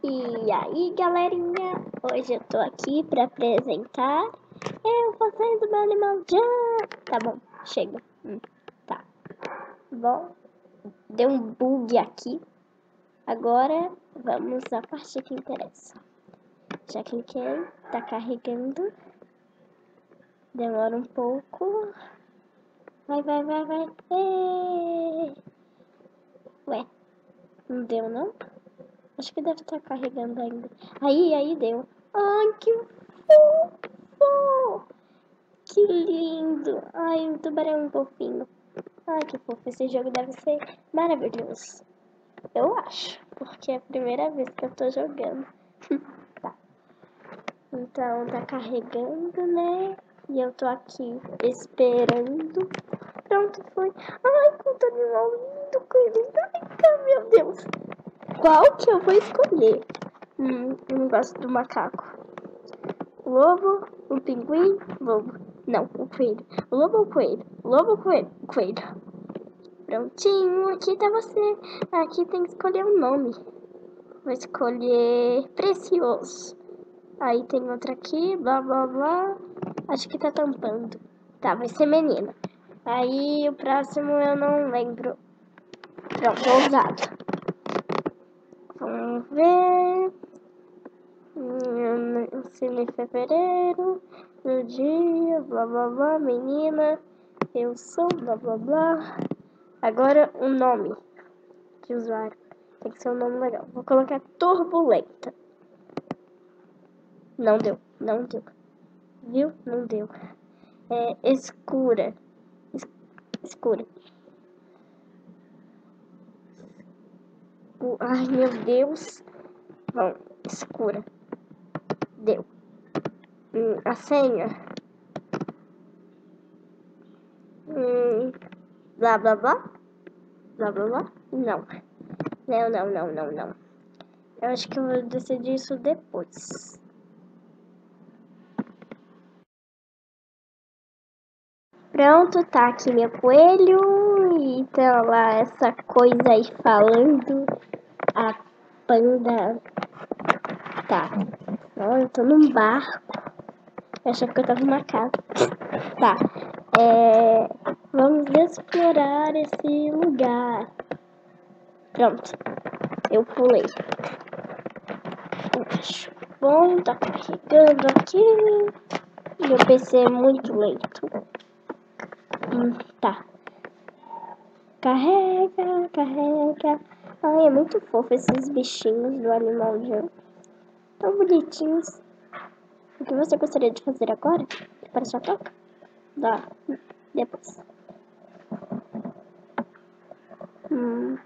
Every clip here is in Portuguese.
E aí, galerinha, hoje eu tô aqui pra apresentar eu fazendo meu animal já. Tá bom, chega. Tá bom, deu um bug aqui. Agora vamos à parte que interessa. Já cliquei, tá carregando. Demora um pouco. Vai. Ué, não deu não? Acho que deve estar carregando ainda. Aí deu. Ai, que fofo! Que lindo! Ai, um tubarão fofinho. Ai, que fofo. Esse jogo deve ser maravilhoso. Eu acho, porque é a primeira vez que eu tô jogando. Tá. Então, tá carregando, né? E eu tô aqui esperando. Pronto, foi. Ai, quanto animal lindo, coisa. Ai, meu Deus. Qual que eu vou escolher? Eu não gosto do macaco. O lobo, o pinguim, lobo. Não, o coelho. O lobo ou o coelho? O lobo ou o coelho? O coelho. Prontinho, aqui tá você. Aqui tem que escolher um nome. Vou escolher Precioso. Aí tem outra aqui, blá blá blá. Acho que tá tampando. Tá, vai ser menina. Aí o próximo eu não lembro. Pronto, ousado. Vamos ver. Em fevereiro, no dia, blá blá blá, menina, eu sou, blá blá blá. Agora um nome de usuário. Tem que ser um nome legal. Vou colocar turbulenta. Não deu. Viu? Não deu. Escura. Escura. Ai, meu Deus. Bom, escura. Deu. A senha. Blá, blá, blá. Blá, blá, blá. Não. Não. Eu acho que eu vou decidir isso depois. Pronto, tá aqui meu coelho. E tá lá essa coisa aí falando. A panda. Tá. Eu tô num barco. Eu achava que eu tava numa casa. Tá. Vamos explorar esse lugar. Pronto. Eu pulei. Bom, tá carregando aqui. Meu PC é muito lento. Tá. Carrega. Ai, é muito fofo esses bichinhos do Animal Jam. Tão bonitinhos. O que você gostaria de fazer agora? Para sua toca? Dá. Depois. Bom,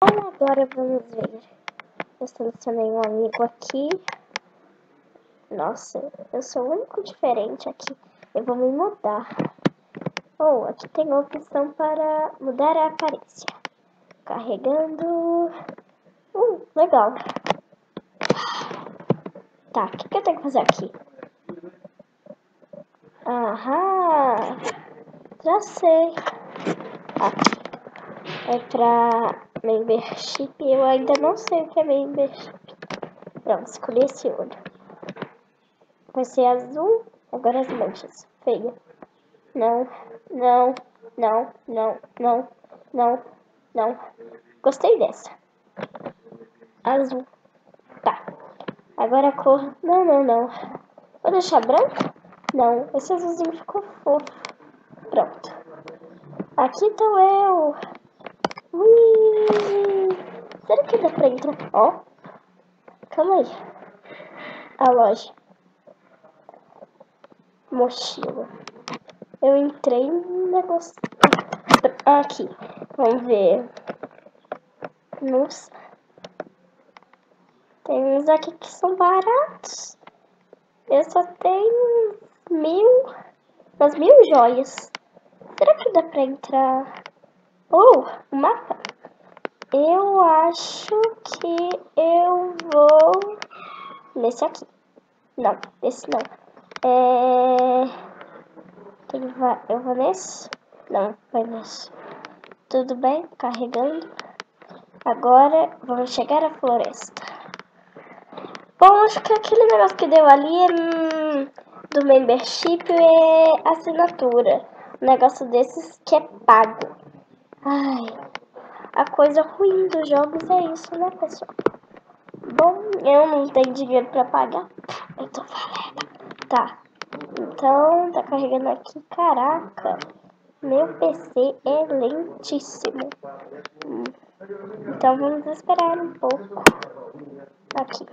agora vamos ver. Eu selecionei um amigo aqui. Nossa, eu sou o único diferente aqui. Eu vou me mudar. Aqui tem a opção para mudar a aparência. Carregando. Legal. Tá, o que eu tenho que fazer aqui? Aham, já sei. É pra membership. Eu ainda não sei o que é membership. Pronto, escolhi esse olho. Vai ser azul. Agora as manchas. Feia. Não. Gostei dessa. Azul. Tá. Agora a cor. Não. Vou deixar branco? Não. Esse azulzinho ficou fofo. Pronto. Aqui tô eu. Ui. Será que dá pra entrar? Ó. Calma aí. A loja. Mochila. Eu entrei no negócio. Aqui. Vamos ver. Nossa. Tem uns aqui que são baratos. Eu só tenho umas 1000 joias. Será que dá pra entrar? Um mapa? Eu acho que eu vou nesse aqui. Não, esse não. Eu vou nesse? Não, vai nesse. Tudo bem? Carregando. Agora vamos chegar à floresta. Bom, acho que aquele negócio que deu ali do membership é assinatura. Um negócio desses que é pago. Ai, a coisa ruim dos jogos é isso, né, pessoal? Bom, eu não tenho dinheiro pra pagar. Eu tô falando. Tá. Então, tá carregando aqui. Caraca. Meu PC é lentíssimo. Então, vamos esperar um pouco. Aqui.